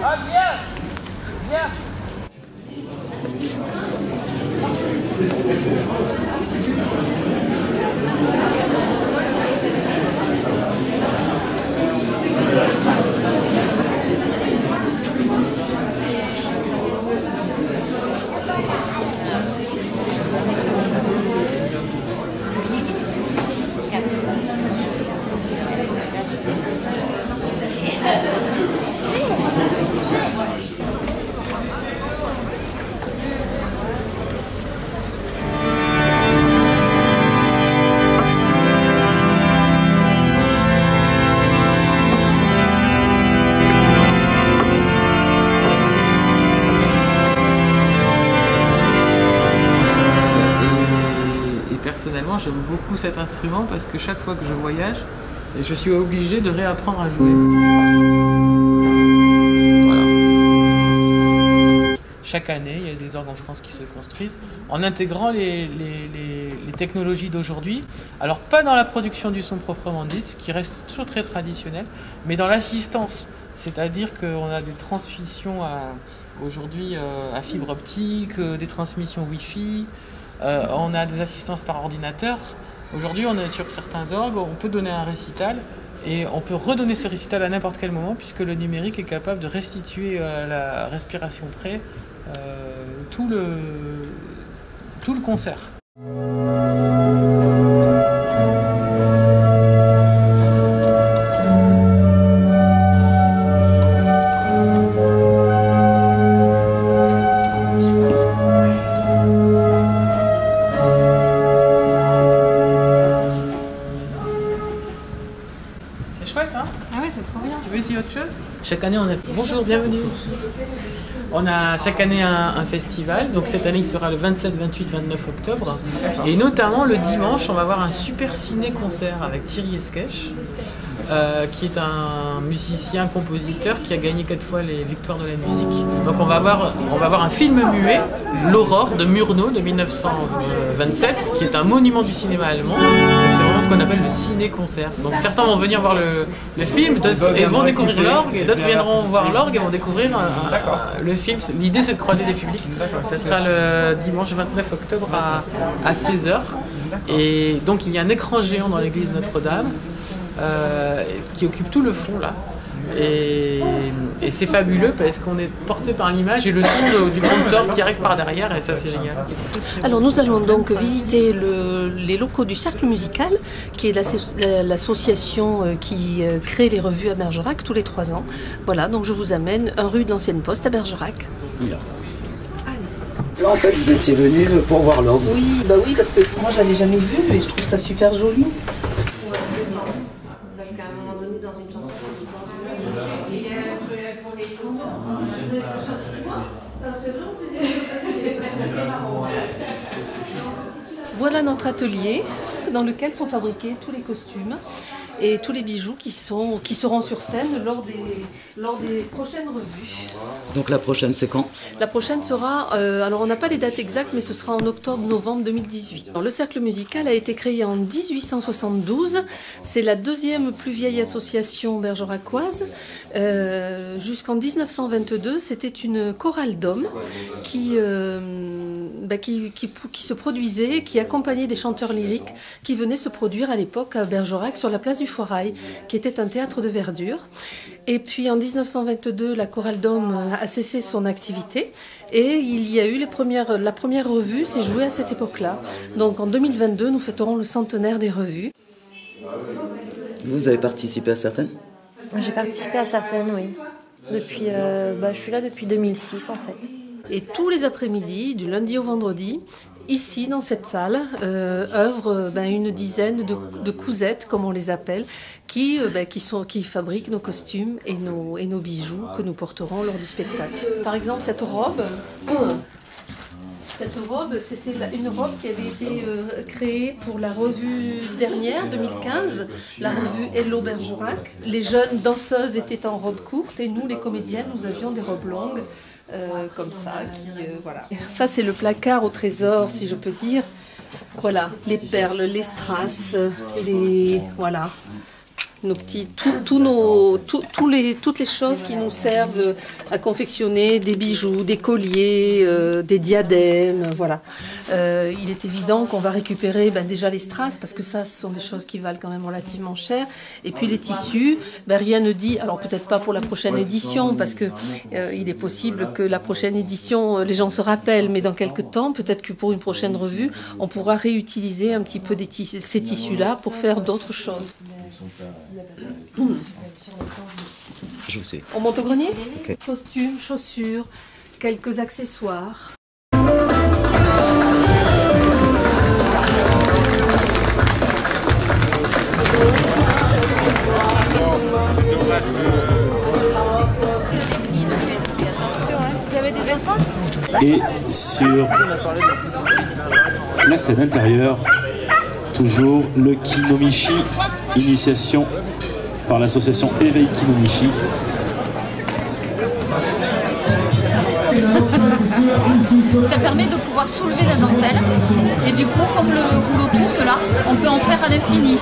Ah, viens! Viens! Personnellement, j'aime beaucoup cet instrument parce que chaque fois que je voyage, je suis obligé de réapprendre à jouer. Voilà. Chaque année, il y a des orgues en France qui se construisent en intégrant les technologies d'aujourd'hui. Alors pas dans la production du son proprement dite, qui reste toujours très traditionnelle, mais dans l'assistance. C'est-à-dire qu'on a des transmissions aujourd'hui à fibre optique, des transmissions Wi-Fi. On a des assistances par ordinateur. Aujourd'hui, on est sur certains orgues, on peut donner un récital et on peut redonner ce récital à n'importe quel moment puisque le numérique est capable de restituer à la respiration près tout le concert. Tu veux essayer autre chose? Chaque année, on a... Bonjour, bienvenue. On a chaque année un festival. Donc cette année, il sera le 27, 28, 29 octobre. Et notamment le dimanche, on va avoir un super ciné-concert avec Thierry Esquèche, qui est un musicien, compositeur qui a gagné 4 fois les victoires de la musique. Donc on va avoir un film muet, L'Aurore de Murnau de 1927, qui est un monument du cinéma allemand. C'est vraiment ce qu'on appelle le ciné-concert. Donc certains vont venir voir le film, d'autres vont découvrir l'orgue, et d'autres viendront voir l'orgue et vont découvrir le film. L'idée, c'est de croiser des publics. Ça sera le dimanche 29 octobre à 16h. Et donc il y a un écran géant dans l'église Notre-Dame qui occupe tout le fond là. Et c'est fabuleux parce qu'on est porté par l'image et le son du grand orgue qui arrive par derrière, et ça c'est génial. Alors nous allons donc visiter les locaux du Cercle Musical, qui est l'association qui crée les revues à Bergerac tous les 3 ans. Voilà, donc je vous amène rue de l'Ancienne Poste à Bergerac. Là en fait vous étiez venu pour voir l'orgue. Oui, bah oui, parce que moi je l'avais jamais vu et je trouve ça super joli. Parce qu'à un moment donné dans une chanson, voilà notre atelier dans lequel sont fabriqués tous les costumes et tous les bijoux qui seront sur scène lors des prochaines revues. Donc la prochaine c'est quand? La prochaine sera, alors on n'a pas les dates exactes, mais ce sera en octobre-novembre 2018. Alors, le Cercle Musical a été créé en 1872. C'est la 2e plus vieille association bergeracoise. Jusqu'en 1922, c'était une chorale d'hommes qui se produisait, qui accompagnait des chanteurs lyriques qui venaient se produire à l'époque à Bergerac sur la place du Foirail, qui était un théâtre de verdure. Et puis en 1922, la chorale d'hommes a cessé son activité et il y a eu la première revue s'est jouée à cette époque-là. Donc en 2022, nous fêterons le centenaire des revues. Vous avez participé à certaines? J'ai participé à certaines, oui. Depuis, je suis là depuis 2006 en fait. Et tous les après-midi, du lundi au vendredi, ici, dans cette salle, œuvrent une dizaine de cousettes, comme on les appelle, qui fabriquent nos costumes et nos bijoux que nous porterons lors du spectacle. Par exemple, cette robe, c'était une robe qui avait été créée pour la revue dernière, 2015, la revue Hello Bergerac. Les jeunes danseuses étaient en robe courte et nous, les comédiennes, nous avions des robes longues. Comme ça, voilà. Ça c'est le placard au trésor, si je peux dire. Voilà, les perles, les strass, voilà. nos petits, toutes les choses qui nous servent à confectionner des bijoux, des colliers, des diadèmes, voilà. Il est évident qu'on va récupérer déjà les strass, parce que ça, ce sont des choses qui valent quand même relativement cher. Et puis les tissus, rien ne dit, alors peut-être pas pour la prochaine édition, parce que il est possible que la prochaine édition, les gens se rappellent, mais dans quelques temps, peut-être que pour une prochaine revue, on pourra réutiliser un petit peu ces tissus-là pour faire d'autres choses. Je vous suis. On monte au grenier? Okay. Costumes, chaussures, quelques accessoires. Vous avez des enfants? Et sur la scène intérieure, toujours le Kinomichi, initiation par l'association Éveil Kinomichi. Ça permet de pouvoir soulever la dentelle et du coup, comme le rouleau tourne là, on peut en faire à l'infini.